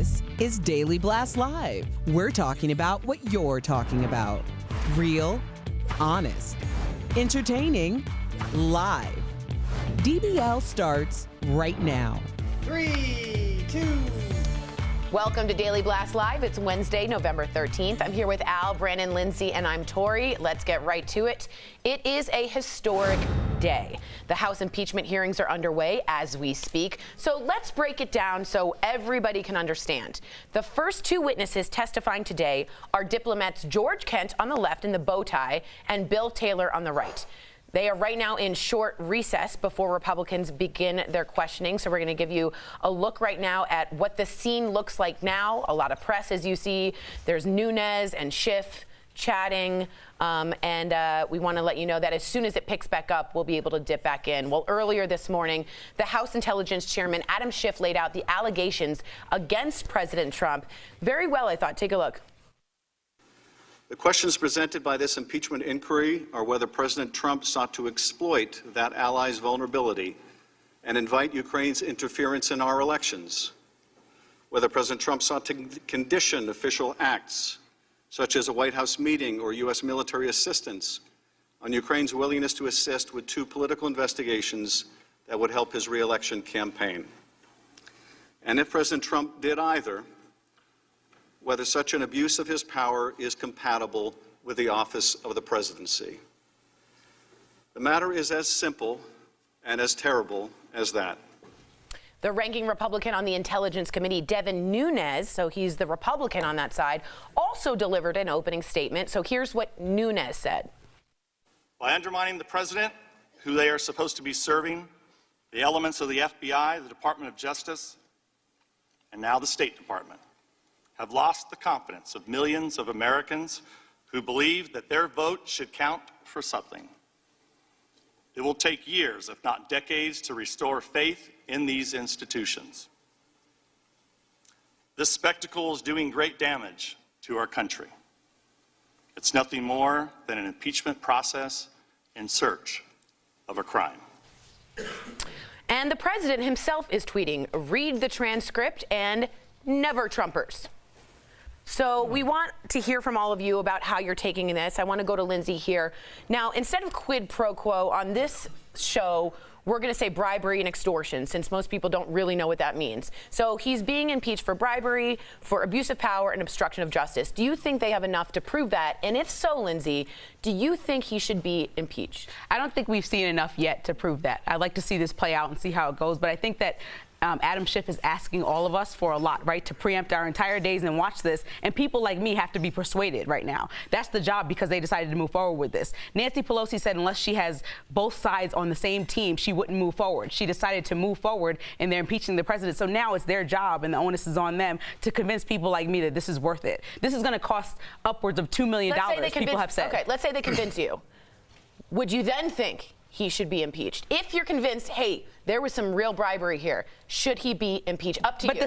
This is Daily Blast Live. We're talking about what you're talking about. Real, honest, entertaining, live. DBL starts right now. 3, 2. Welcome to Daily Blast Live. It's Wednesday, November 13th. I'm here with Al, Brandon, Lindsay, and I'm Tori. Let's get right to it. It is a historic day. The House impeachment hearings are underway as we speak. So let's break it down so everybody can understand. The first two witnesses testifying today are diplomats George Kent on the left in the bow tie and Bill Taylor on the right. They are right now in short recess before Republicans begin their questioning. So we're going to give you a look right now at what the scene looks like now. A lot of press, as you see. There's Nunes and Schiff chatting. We want to let you know that as soon as it picks back up, we'll be able to dip back in. Well, earlier this morning, the House Intelligence Chairman, Adam Schiff, laid out the allegations against President Trump. Very well, I thought. Take a look. The questions presented by this impeachment inquiry are whether President Trump sought to exploit that ally's vulnerability and invite Ukraine's interference in our elections, whether President Trump sought to condition official acts, such as a White House meeting or U.S. military assistance, on Ukraine's willingness to assist with two political investigations that would help his re-election campaign. And if President Trump did either, whether such an abuse of his power is compatible with the office of the presidency. The matter is as simple and as terrible as that. The ranking Republican on the Intelligence Committee, Devin Nunes, so he's the Republican on that side, also delivered an opening statement. So here's what Nunes said. By undermining the president, who they are supposed to be serving, the elements of the FBI, the Department of Justice, and now the State Department, have lost the confidence of millions of Americans who believe that their vote should count for something. It will take years, if not decades, to restore faith in these institutions. This spectacle is doing great damage to our country. It's nothing more than an impeachment process in search of a crime. And the president himself is tweeting, "Read the transcript and never Trumpers." So we want to hear from all of you about how you're taking this. I want to go to Lindsay here. Now, instead of quid pro quo on this show, we're going to say bribery and extortion, since most people don't really know what that means. So he's being impeached for bribery, for abuse of power, and obstruction of justice. Do you think they have enough to prove that? And if so, Lindsay, do you think he should be impeached? I don't think we've seen enough yet to prove that. I'd like to see this play out and see how it goes. But I think that Adam Schiff is asking all of us for a lot, right? To preempt our entire days and watch this. And people like me have to be persuaded right now. That's the job, because they decided to move forward with this. Nancy Pelosi said unless she has both sides on the same team, she wouldn't move forward. She decided to move forward, and they're impeaching the president. So now it's their job, and the onus is on them to convince people like me that this is worth it. This is going to cost upwards of $2 million, people have said. Okay, let's say they convince you. Would you then think he should be impeached? If you're convinced, hey, there was some real bribery here, should he be impeached? Up to you. But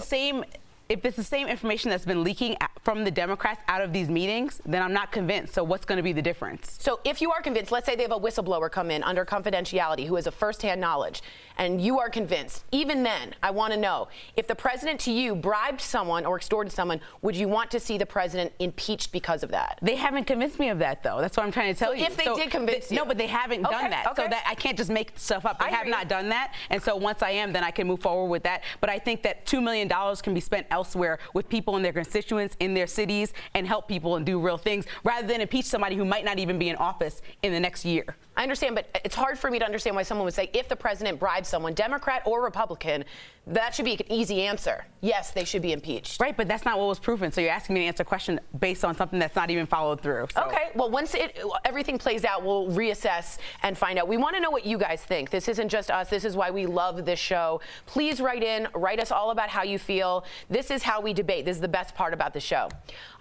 if it's the same information that's been leaking from the Democrats out of these meetings, then I'm not convinced. So what's going to be the difference? So if you are convinced, let's say they have a whistleblower come in under confidentiality who has a firsthand knowledge, and you are convinced, even then, I want to know, if the president to you bribed someone or extorted someone, would you want to see the president impeached because of that? They haven't convinced me of that, though. That's what I'm trying to tell you. If they did convince you. No, but they haven't done that. Okay. So that I can't just make stuff up. They have not done that. And so once I am, then I can move forward with that. But I think that $2 million can be spent elsewhere with people in their constituents, in their cities, and help people and do real things, rather than impeach somebody who might not even be in office in the next year. I understand, but it's hard for me to understand why someone would say, if the president bribed someone, Democrat or Republican, that should be an easy answer. Yes, they should be impeached. Right, but that's not what was proven. So you're asking me to answer a question based on something that's not even followed through. So. Okay, well, once everything plays out, we'll reassess and find out. We want to know what you guys think. This isn't just us. This is why we love this show. Please write us all about how you feel. This is how we debate. This is the best part about the show.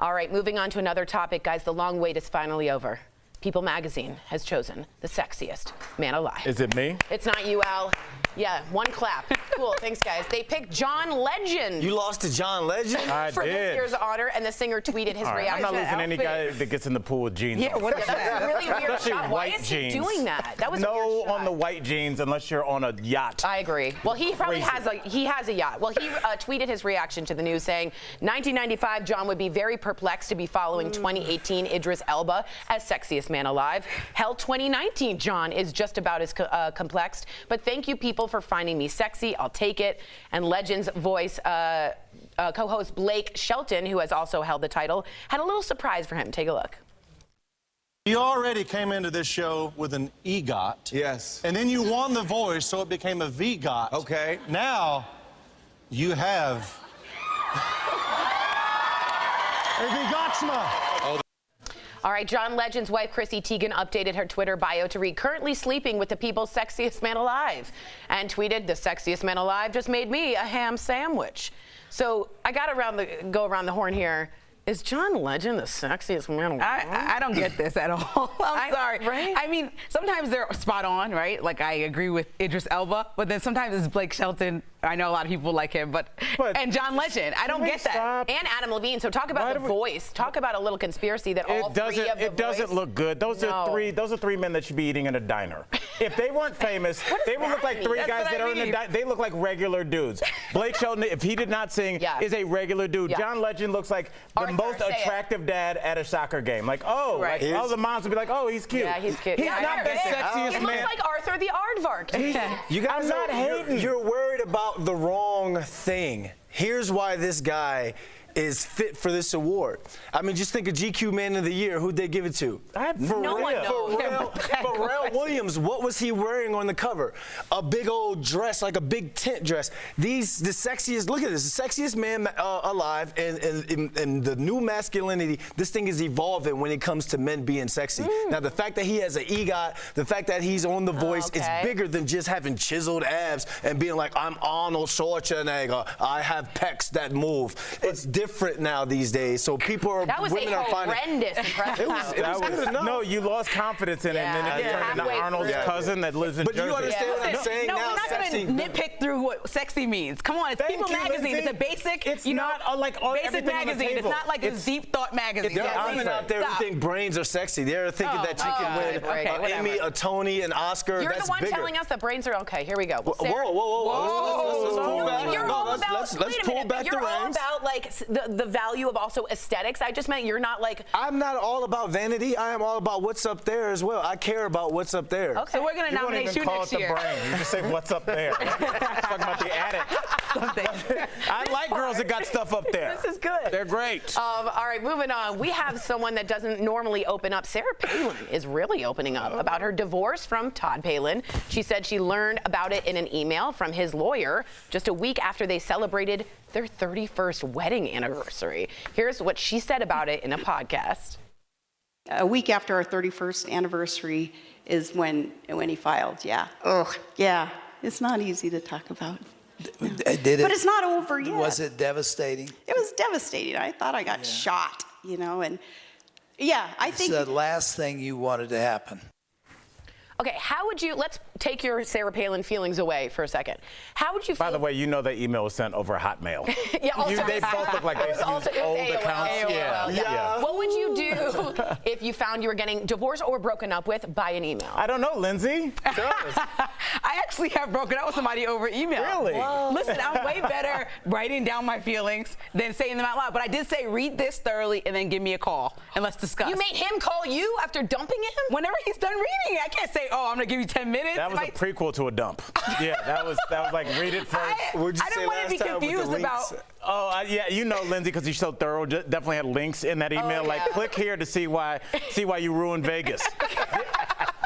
All right, moving on to another topic, guys. The long wait is finally over. People magazine has chosen the sexiest man alive. Is it me? It's not you, Al. Yeah, one clap. Cool, thanks, guys. They picked John Legend. You lost to John Legend? I for did. this year's honor, and the singer tweeted his All right, reaction. I'm not losing any guy that gets in the pool with jeans. Yeah, on. what is That's that? a really weird Especially shot. Why white is he jeans. doing that? That was a No weird shot. on the white jeans unless you're on a yacht. I agree. Well, he probably Crazy. has a yacht. Well, he tweeted his reaction to the news saying, 1995, John would be very perplexed to be following 2018 Idris Elba as sexiest man alive. Hell, 2019 John is just about as complexed. But thank you, people, for finding me sexy. I'll take it. And Legend's voice co-host Blake Shelton, who has also held the title, had a little surprise for him. Take a look. You already came into this show with an EGOT. Yes. And then you won The Voice, so it became a VGOT. Okay. Now, you have a VGOTSMA. All right, John Legend's wife, Chrissy Teigen, updated her Twitter bio to read, currently sleeping with the people's sexiest man alive, and tweeted, the sexiest man alive just made me a ham sandwich. So I got to go around the horn here. Is John Legend the sexiest man alive? I don't get this at all. I'm sorry. Right? I mean, sometimes they're spot on, right? Like, I agree with Idris Elba, but then sometimes it's Blake Shelton. I know a lot of people like him, but and John Legend. I don't get that. Stop. And Adam Levine. So talk about The Voice. Talk about a little conspiracy that all three of The It doesn't Voice- look good. Those are three men that should be eating in a diner. If they weren't famous, they would look like three That's guys what that I are in a mean. diner. They look like regular dudes. Blake Shelton, if he did not sing, Yeah. is a regular dude. Yeah. John Legend looks like the Arthur, most say it. attractive dad at a soccer game. Like, oh, Right. like, all the moms would be like, oh, he's cute. Yeah, he's cute. He's Yeah, not the sexiest He man. looks like Arthur the Aardvark. You guys I'm not hating. You're worried about the wrong thing. Here's why this guy is fit for this award. I mean, just think of GQ Man of the Year. Who'd they give it to? No one knows. Pharrell Williams, what was he wearing on the cover? A big old dress, like a big tent dress. The sexiest, look at this, the sexiest man alive, and the new masculinity, this thing is evolving when it comes to men being sexy. Now, the fact that he has an EGOT, the fact that he's on The Voice, is bigger than just having chiseled abs and being like, I'm Arnold Schwarzenegger, I have pecs that move. It's different now these days, so people are, That was women a are finding. horrendous impression. It was good enough. No, you lost confidence in it, and then it turned into halfway Arnold's through. cousin that lives in But Jersey. you understand what I'm saying No, now? we're not Sexy. going to nitpick through what sexy means. Come on, it's Thank People you, magazine. Lindsay. It's a basic, It's you know, not like all- basic everything on the magazine. It's table. not like this It's- deep thought magazine. There are women out there who think brains are sexy. They're thinking that you can win okay, an whatever. Emmy, a Tony, an Oscar. You're That's the one bigger. telling us that brains are okay. Here we go. Well, Whoa, Sarah- whoa, whoa, whoa. Let's pull back. You're No, all about. let's wait a pull minute, back the You're all reins. about like the value of also aesthetics. I just meant you're not like. I'm not all about vanity. I am all about what's up there as well. I care about what's up there. Okay. So we're going to You won't nominate even you call next it the year. brain. You just say, what's up there? Talking about the attic. Something. I like girls that got stuff up there. This is good. They're great. All right, moving on. We have someone that doesn't normally open up. Sarah Palin is really opening up about her divorce from Todd Palin. She said she learned about it in an email from his lawyer just a week after they celebrated their 31st wedding anniversary. Here's what she said about it in a podcast. A week after our 31st anniversary is when he filed, yeah. Oh, yeah. It's not easy to talk about. Did it? But it's not over yet. Was it devastating? It was devastating. I thought I got shot, you know, and yeah, I It's think. the last thing you wanted to happen. Okay, how would you, let's take your Sarah Palin feelings away for a second. How would you feel? By the way, you know that email was sent over Hotmail. Yeah, also, They both look like they it was also- use it was old AOL. accounts. AOL, Yeah. What would you do if you found you were getting divorced or broken up with by an email? I don't know, Lindsay. I actually have broken up with somebody over email. Really? Listen, I'm way better writing down my feelings than saying them out loud. But I did say, read this thoroughly and then give me a call and let's discuss. You made him call you after dumping him? Whenever he's done reading it, I can't say, oh, I'm going to give you 10 minutes. That was a Like, prequel to a dump. Yeah, that was like, read it first. What'd you I say didn't want to last be time with the confused links? about. Oh, yeah, you know, Lindsay, because he's so thorough, definitely had links in that email. Like, yeah. click here to see why you ruined Vegas.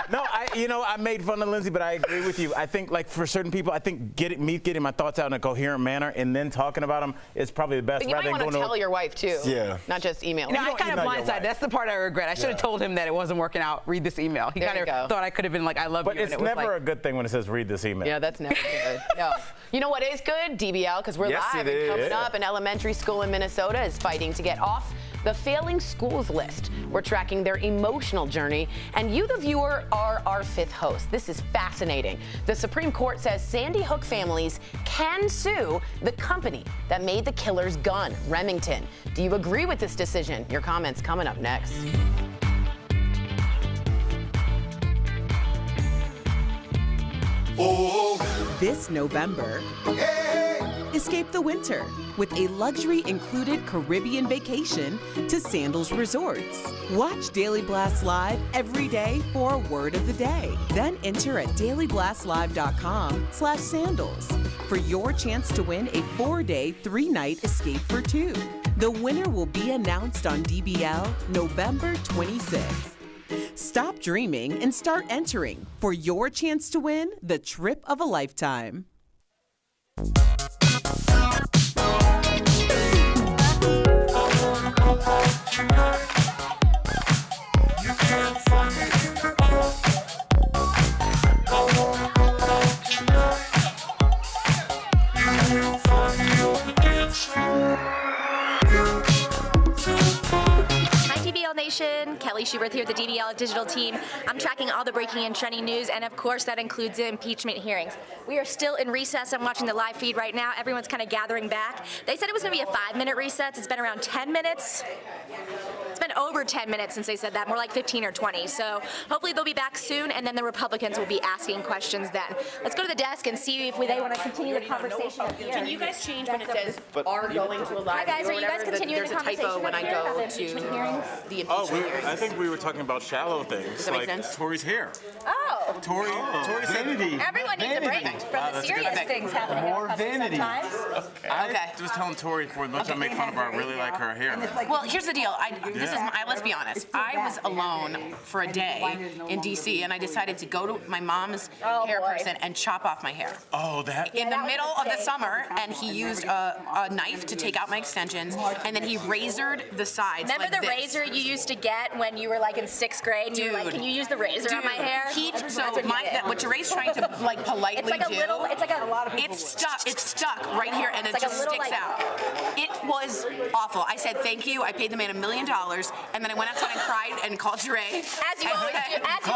No, I made fun of Lindsay, but I agree with you. I think, like, for certain people, I think getting my thoughts out in a coherent manner and then talking about them is probably the best. But you might want to tell your wife, too. Yeah. Not just email. No, I don't kind of email your blindsided. wife. That's the part I regret. I should have told him that it wasn't working out. Read this email. He There kind you go. of thought I could have been like, I love But you. it's and it was never like, a good thing when it says read this email. Yeah, that's never good. No. You know what is good? DBL, because we're Yes, live it and coming is. up. An elementary school in Minnesota is fighting to get off the failing schools list. We're tracking their emotional journey, and you, the viewer, are our fifth host. This is fascinating. The Supreme Court says Sandy Hook families can sue the company that made the killer's gun, Remington. Do you agree with this decision? Your comments coming up next. This November, escape the winter with a luxury-included Caribbean vacation to Sandals Resorts. Watch Daily Blast Live every day for a word of the day. Then enter at dailyblastlive.com/sandals for your chance to win a 4-day, 3-night escape for 2. The winner will be announced on DBL November 26th. Stop dreaming and start entering for your chance to win the trip of a lifetime. Nation, Kelly Schubert here with the DBL digital team. I'm tracking all the breaking and trending news, and of course that includes the impeachment hearings. We are still in recess. I'm watching the live feed right now. Everyone's kind of gathering back. They said it was going to be a 5-minute recess. It's been around 10 minutes. It's been over 10 minutes since they said that, more like 15 or 20. So hopefully they'll be back soon, and then the Republicans will be asking questions then. Let's go to the desk and see if they want to continue the conversation up here. Can you guys change when it says are going to a live? Hi guys, are you guys continuing the conversation? There's a typo when I go to the impeachment hearings. I think we were talking about shallow things. Does that make sense? Tori's hair. Oh. Tori said Everyone needs a break from the serious things happening in our country sometimes. Okay. Just telling Tori for much I make fun of her, I really like her hair. Well, here's the deal. Let's be honest. I was alone for a day in D.C. and I decided to go to my mom's hair person and chop off my hair. Oh, that. In the middle of the summer, and he used a knife to take out my extensions, and then he razored the sides. Remember like the razor you used to get when you were like in 6th grade? And you were like, can you use the razor on my hair? What Jeray's trying to like politely do. It's like a lot of people. It's stuck right here, and it just sticks out. It was awful. I said thank you. I paid the man $1 million, and then I went outside and cried and called Jeray. As you always do. After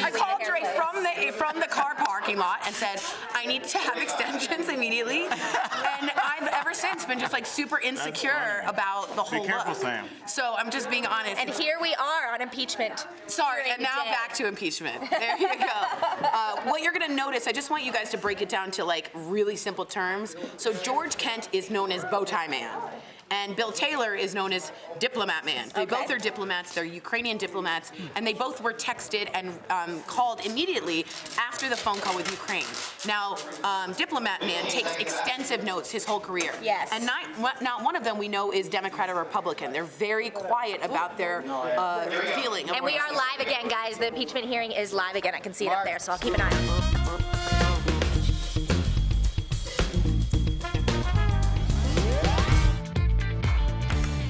I called Jeray from the car parking lot and said I need to have extensions immediately, and I've ever since been just like super insecure about the whole Be careful, look. Sam. So I'm just being honest. And here we are on impeachment. Sorry, and now back to impeachment. There you go. What you're going to notice, I just want you guys to break it down to like really simple terms. So George Kent is known as Bowtie Man. And Bill Taylor is known as Diplomat Man. They both are diplomats. They're Ukrainian diplomats, and they both were texted and called immediately after the phone call with Ukraine. Now, Diplomat Man takes extensive notes his whole career. Yes. And not one of them we know is Democrat or Republican. They're very quiet about their feeling. And we are live again, guys. The impeachment hearing is live again. I can see it up there, so I'll keep an eye on it.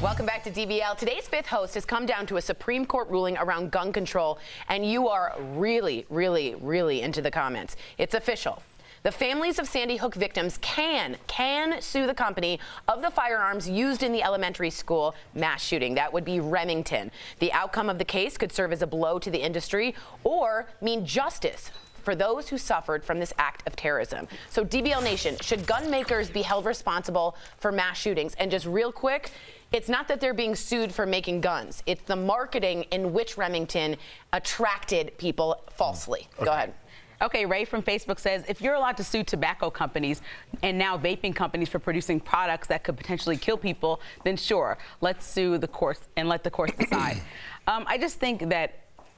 Welcome back to DBL. Today's fifth host has come down to a Supreme Court ruling around gun control, and you are really, really, really into the comments. It's official. The families of Sandy Hook victims can sue the company of the firearms used in the elementary school mass shooting. That would be Remington. The outcome of the case could serve as a blow to the industry or mean justice for those who suffered from this act of terrorism. So DBL Nation, should gun makers be held responsible for mass shootings? And just real quick, it's not that they're being sued for making guns. It's the marketing in which Remington attracted people falsely. Okay. Go ahead. Okay, Ray from Facebook says, if you're allowed to sue tobacco companies and now vaping companies for producing products that could potentially kill people, then sure, let's sue the courts and let the courts decide. I just think that,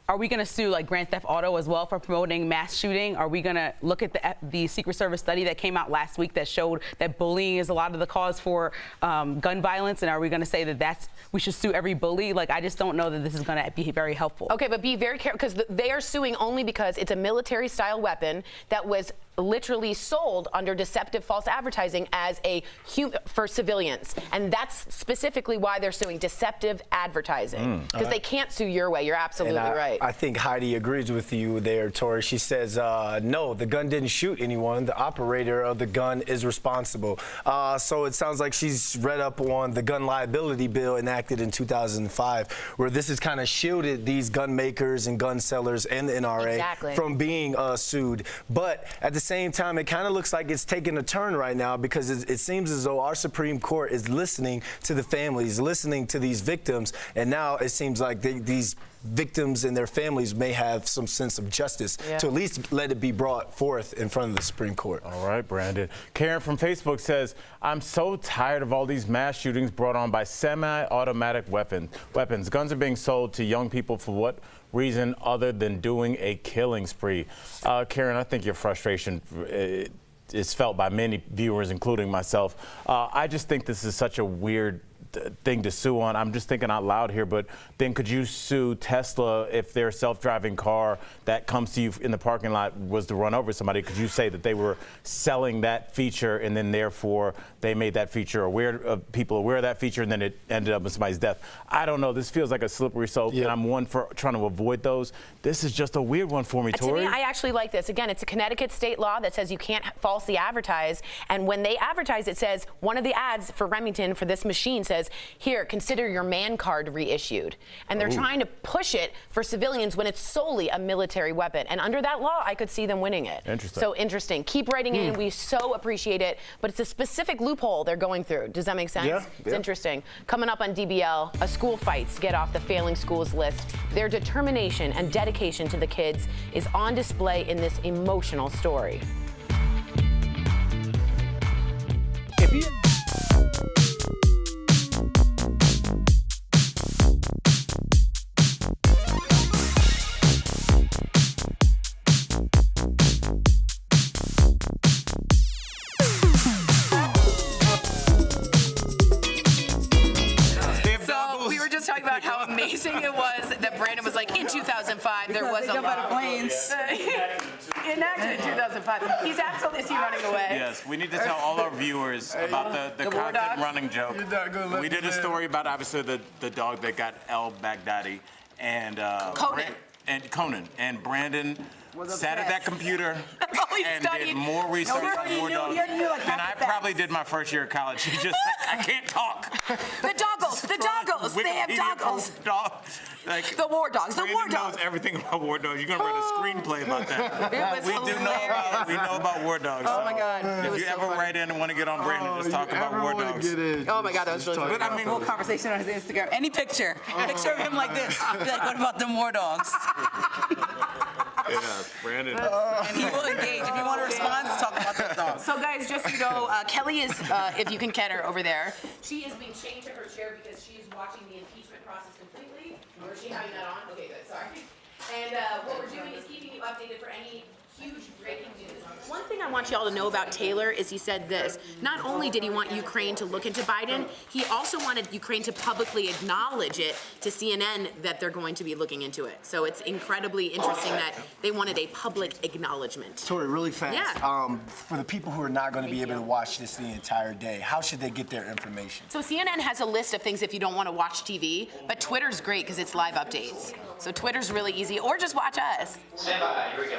are we going to sue like Grand Theft Auto as well for promoting mass shooting? Are we going to look at the Secret Service study that came out last week that showed that bullying is a lot of the cause for gun violence? And are we going to say that we should sue every bully? Like, I just don't know that this is going to be very helpful. Okay, but be very careful, because they are suing only because it's a military-style weapon that was literally sold under deceptive false advertising as for civilians. And that's specifically why they're suing, deceptive advertising. Because they can't sue your way. You're absolutely right. I think Heidi agrees with you there, Tori. She says, no, the gun didn't shoot anyone. The operator of the gun is responsible. So it sounds like she's read up on the gun liability bill enacted in 2005, where this has kind of shielded these gun makers and gun sellers and the NRA from being sued. But at the same time, it kind of looks like it's taking a turn right now, because it seems as though our Supreme Court is listening to the families, listening to these victims, and now it seems like these victims and their families may have some sense of justice to at least let it be brought forth in front of the Supreme Court. All right, Brandon. Karen from Facebook says, I'm so tired of all these mass shootings brought on by semi-automatic weapons. Guns are being sold to young people for what reason other than doing a killing spree? Karen, I think your frustration is felt by many viewers, including myself. I just think this is such a weird thing to sue on. I'm just thinking out loud here, but then could you sue Tesla if their self-driving car that comes to you in the parking lot was to run over somebody? Could you say that they were selling that feature and then therefore they made that feature people aware of that feature and then it ended up in somebody's death? I don't know. This feels like a slippery slope, and I'm one for trying to avoid those. This is just a weird one for me, Tori. To me, I actually like this. Again, it's a Connecticut state law that says you can't falsely advertise, and when they advertise, it says one of the ads for Remington for this machine says, here, consider your man card reissued. And they're trying to push it for civilians when it's solely a military weapon. And under that law, I could see them winning it. Interesting. So interesting. Keep writing in. We so appreciate it. But it's a specific loophole they're going through. Does that make sense? Yeah. It's interesting. Coming up on DBL, a school fights to get off the failing schools list. Their determination and dedication to the kids is on display in this emotional story. Talking about how amazing it was that Brandon was like, in 2005 there was a law. Planes. Enacted in 2005. He's absolutely, is he running away? Yes, we need to tell all our viewers about the constant running joke. We did a story about obviously the dog that got El-Baghdadi and Conan and Brandon sat at that computer and did more research on war dogs than I probably did my first year of college. He just, I can't talk. The doggos, they have doggos. The war dogs, the war dogs. knows everything about war dogs. You're gonna write a screenplay about that. We know about war dogs. Oh my God. If you ever write in and want to get on Brandon, just talk about war dogs. Oh my God, that was really good. But I mean, full conversation on his Instagram. Any picture of him like this. Be like, what about them war dogs? Yeah, Brandon. And he will engage. If you want a response, talk about those dogs. So guys, just so you know, Kelly is, if you can get her over there, she is being chained to her chair because she is watching the impeachment process completely. Or is she having that on? Okay, good, sorry. And what we're doing is keeping you updated for any huge breaking news. One thing I want y'all to know about Taylor is he said this. Not only did he want Ukraine to look into Biden, he also wanted Ukraine to publicly acknowledge it to CNN that they're going to be looking into it. So it's incredibly interesting that they wanted a public acknowledgement. Tori, really fast. Yeah. For the people who are not going to be able to watch this the entire day, how should they get their information? So CNN has a list of things if you don't want to watch TV, but Twitter's great because it's live updates. So Twitter's really easy, or just watch us. Stand by, here we go.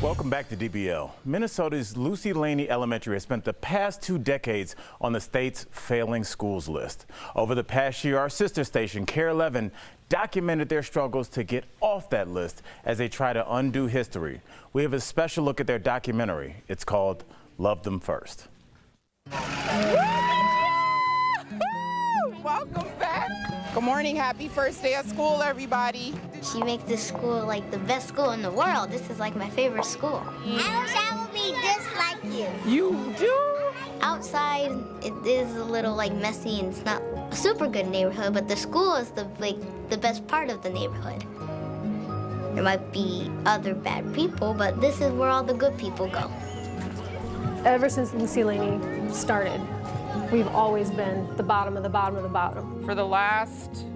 Welcome back to DBL. Minnesota's Lucy Laney Elementary has spent the past 2 decades on the state's failing schools list. Over the past year, our sister station, KARE 11, documented their struggles to get off that list as they try to undo history. We have a special look at their documentary. It's called Love Them First. Welcome back. Good morning. Happy first day of school, everybody. She makes this school like the best school in the world. This is like my favorite school. I wish I would be just like you. You do? Outside, it is a little like messy and it's not a super good neighborhood, but the school is the best part of the neighborhood. There might be other bad people, but this is where all the good people go. Ever since Lucy Laney started, we've always been the bottom of the bottom of the bottom. For the last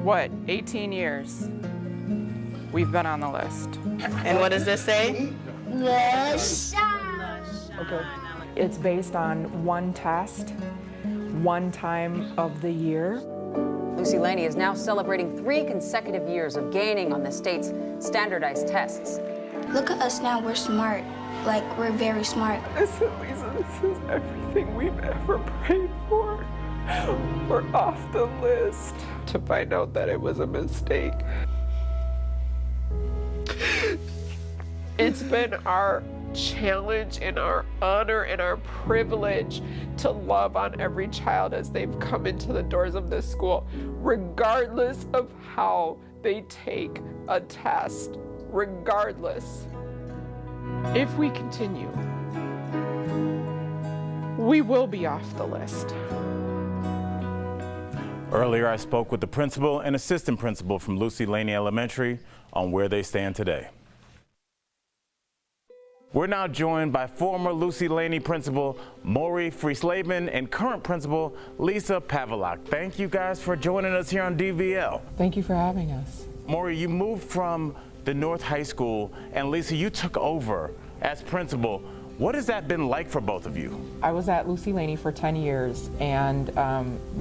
what, 18 years we've been on the list. And what does this say? Okay. It's based on one test, one time of the year. Lucy Laney is now celebrating 3 consecutive years of gaining on the state's standardized tests. Look at us now, we're smart. Like, we're very smart. Listen, Lisa, this is everything we've ever prayed for. We're off the list. To find out that it was a mistake. It's been our challenge and our honor and our privilege to love on every child as they've come into the doors of this school, regardless of how they take a test, regardless. If we continue, we will be off the list. Earlier, I spoke with the principal and assistant principal from Lucy Laney Elementary on where they stand today. We're now joined by former Lucy Laney principal Maury Friesleben and current principal Lisa Pavelak. Thank you guys for joining us here on DBL. Thank you for having us. Maury, you moved from the North High School, and Lisa, you took over as principal. What has that been like for both of you? I was at Lucy Laney for 10 years and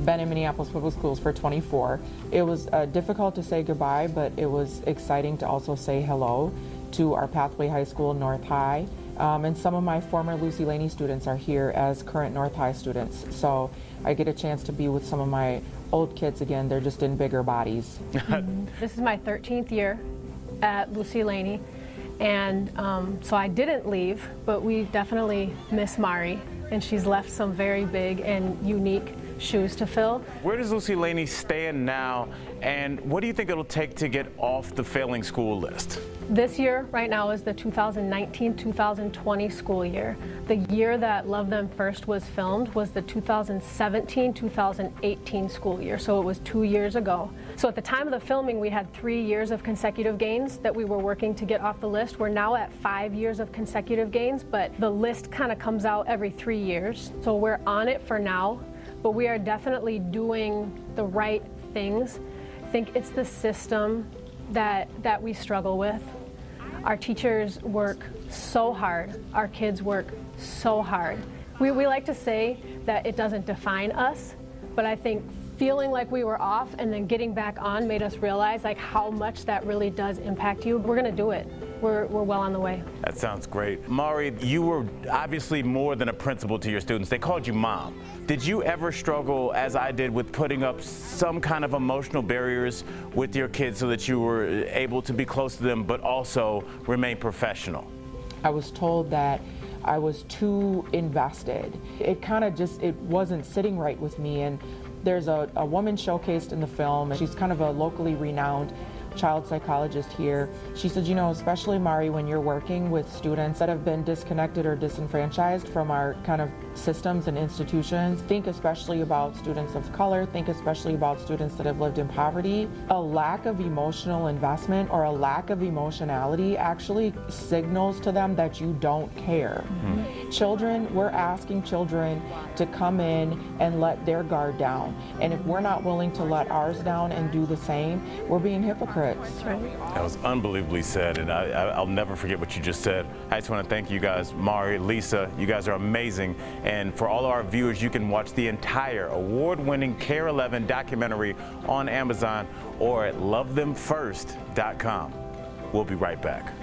been in Minneapolis Public Schools for 24. It was difficult to say goodbye, but it was exciting to also say hello to our Pathway High School, North High. And some of my former Lucy Laney students are here as current North High students. So I get a chance to be with some of my old kids again. They're just in bigger bodies. This is my 13th year at Lucy Laney. And so I didn't leave, but we definitely miss Mari, and she's left some very big and unique shoes to fill. Where does Lucy Laney stand now, and what do you think it'll take to get off the failing school list? This year, right now, is the 2019-2020 school year. The year that Love Them First was filmed was the 2017-2018 school year, so it was 2 years ago. So at the time of the filming, we had 3 years of consecutive gains that we were working to get off the list. We're now at 5 years of consecutive gains, but the list kind of comes out every 3 years. So we're on it for now, but we are definitely doing the right things. I think it's the system that we struggle with. Our teachers work so hard. Our kids work so hard. We like to say that it doesn't define us, but I think feeling like we were off and then getting back on made us realize like how much that really does impact you. We're gonna do it. We're well on the way. That sounds great. Maury, you were obviously more than a principal to your students. They called you mom. Did you ever struggle, as I did, with putting up some kind of emotional barriers with your kids so that you were able to be close to them but also remain professional? I was told that I was too invested. It kind of just, it wasn't sitting right with me. And there's a woman showcased in the film, and she's kind of a locally renowned child psychologist here. She said, you know, especially Mari, when you're working with students that have been disconnected or disenfranchised from our kind of systems and institutions, think especially about students of color, think especially about students that have lived in poverty. A lack of emotional investment or a lack of emotionality actually signals to them that you don't care. Mm-hmm. Children, we're asking children to come in and let their guard down. And if we're not willing to let ours down and do the same, we're being hypocrites. That was unbelievably said, and I'll never forget what you just said. I just want to thank you guys, Mari, Lisa, you guys are amazing. And for all our viewers, you can watch the entire award-winning Care 11 documentary on Amazon or at lovethemfirst.com. We'll be right back.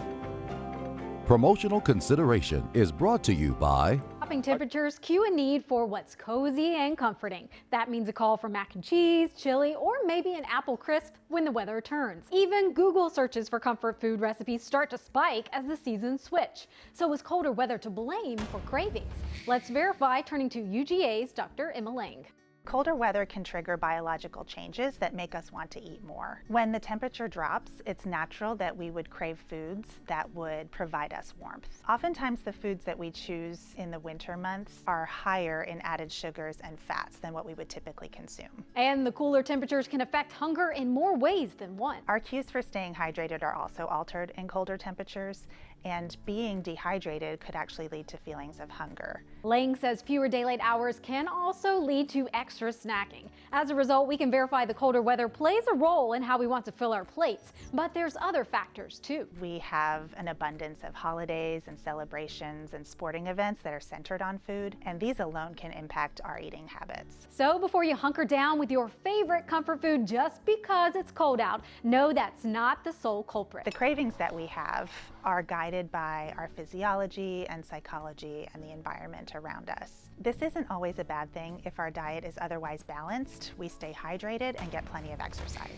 Promotional consideration is brought to you by Dropping temperatures cue a need for what's cozy and comforting. That means a call for mac and cheese, chili, or maybe an apple crisp when the weather turns. Even Google searches for comfort food recipes start to spike as the seasons switch. So is colder weather to blame for cravings? Let's verify, turning to UGA's Dr. Emma Lang. Colder weather can trigger biological changes that make us want to eat more. When the temperature drops, it's natural that we would crave foods that would provide us warmth. Oftentimes the foods that we choose in the winter months are higher in added sugars and fats than what we would typically consume. And the cooler temperatures can affect hunger in more ways than one. Our cues for staying hydrated are also altered in colder temperatures, And being dehydrated could actually lead to feelings of hunger. Lang says fewer daylight hours can also lead to extra snacking. As a result, we can verify the colder weather plays a role in how we want to fill our plates, but there's other factors too. We have an abundance of holidays and celebrations and sporting events that are centered on food, and these alone can impact our eating habits. So before you hunker down with your favorite comfort food just because it's cold out, know that's not the sole culprit. The cravings that we have are guided by our physiology and psychology and the environment around us. This isn't always a bad thing if our diet is otherwise balanced, we stay hydrated, and get plenty of exercise.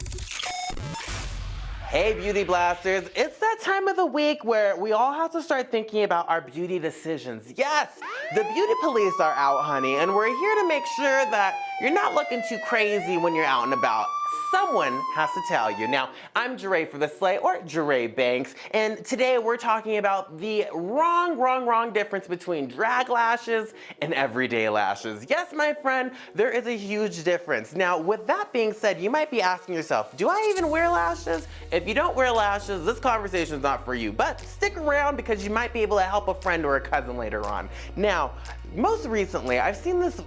Hey Beauty Blasters, it's that time of the week where we all have to start thinking about our beauty decisions. Yes, the beauty police are out, honey, and we're here to make sure that you're not looking too crazy when you're out and about. Someone has to tell you. Now, I'm Jeray for the Slay, or Jeray Banks, and today we're talking about the wrong difference between drag lashes and everyday lashes. Yes, my friend, there is a huge difference. Now, with that being said, you might be asking yourself, do I even wear lashes? If you don't wear lashes, this conversation is not for you, but stick around because you might be able to help a friend or a cousin later on. Now, most recently, I've seen this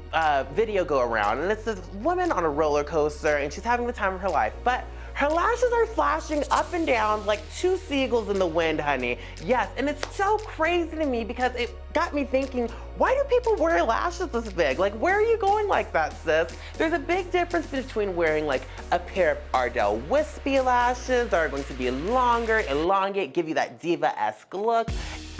video go around, and it's this woman on a roller coaster, and she's having the time of her life, but her lashes are flashing up and down like two seagulls in the wind, honey. Yes, and it's so crazy to me because it got me thinking, why do people wear lashes this big? Like, where are you going like that, sis? There's a big difference between wearing like a pair of Ardell wispy lashes that are going to be longer, elongate, give you that diva-esque look,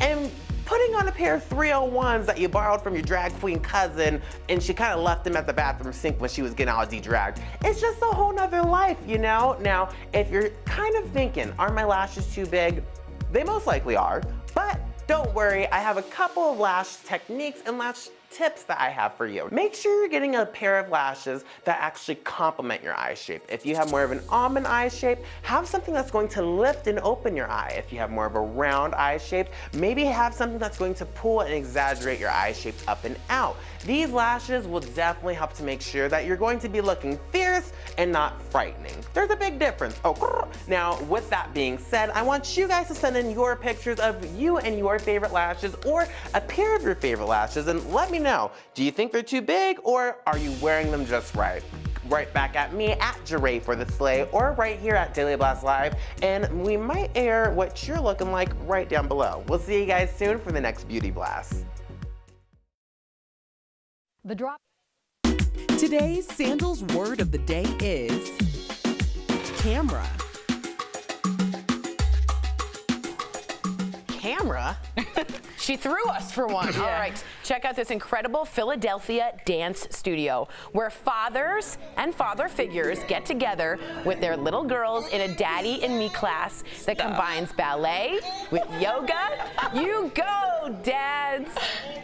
and putting on a pair of 301s that you borrowed from your drag queen cousin and she kind of left them at the bathroom sink when she was getting all de-dragged. It's just a whole nother life, you know? Now, if you're kind of thinking, are my lashes too big? They most likely are, but don't worry, I have a couple of lash techniques and lash tips that I have for you. Make sure you're getting a pair of lashes that actually complement your eye shape. If you have more of an almond eye shape, have something that's going to lift and open your eye. If you have more of a round eye shape, maybe have something that's going to pull and exaggerate your eye shape up and out. These lashes will definitely help to make sure that you're going to be looking fierce and not frightening. There's a big difference. Oh, now with that being said, I want you guys to send in your pictures of you and your favorite lashes or a pair of your favorite lashes and let me know, do you think they're too big or are you wearing them just right? Right back at me at Jeray for the Slay or right here at Daily Blast Live, and we might air what you're looking like right down below. We'll see you guys soon for the next Beauty Blast. The drop. Today's Sandals word of the day is camera. Camera? She threw us for one. Yeah. All right, check out this incredible Philadelphia dance studio where fathers and father figures get together with their little girls in a Daddy and Me class that combines ballet with yoga. You go, dads.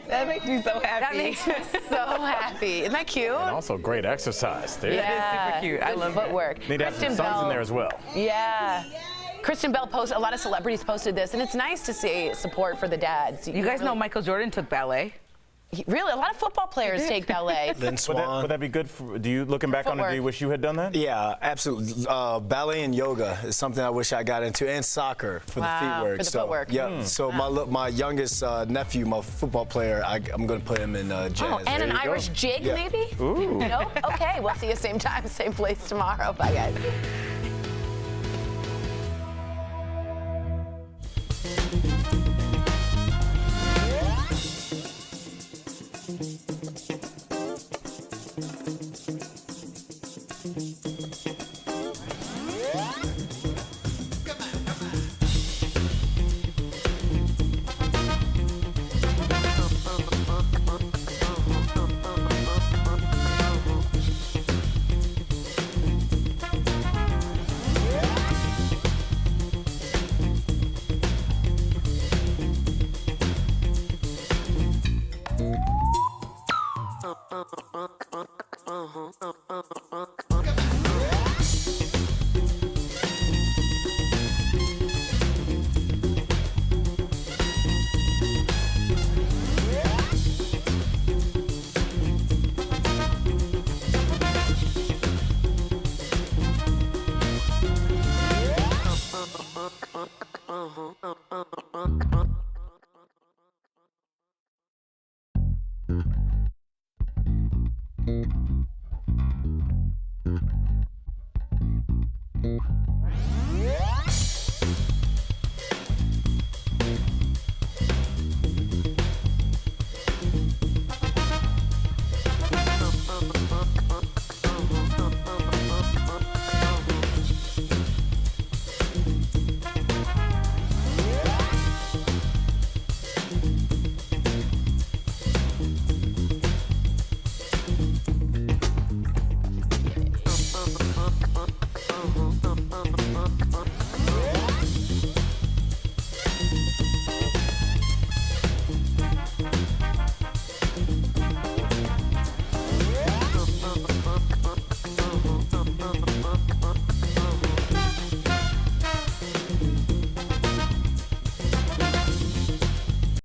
That makes me so happy. That makes me so happy. Isn't that cute? And also great exercise. There. Yeah, That is super cute. I love footwork. Need to have some sons in there as well. Yeah. Kristen Bell posted, a lot of celebrities posted this, and it's nice to see support for the dads. You guys know Michael Jordan took ballet? Really, a lot of football players take ballet. Lynn Swan. Would that be good for, do you, looking back on it, do you wish you had done that? Yeah, absolutely. Ballet and yoga is something I wish I got into, and soccer for the feet work. For the footwork. Yeah, so my youngest nephew, my football player, I'm going to put him in jazz. Oh, and an Irish jig, maybe? Ooh. No? Okay, we'll see you same time, same place tomorrow. Bye, guys.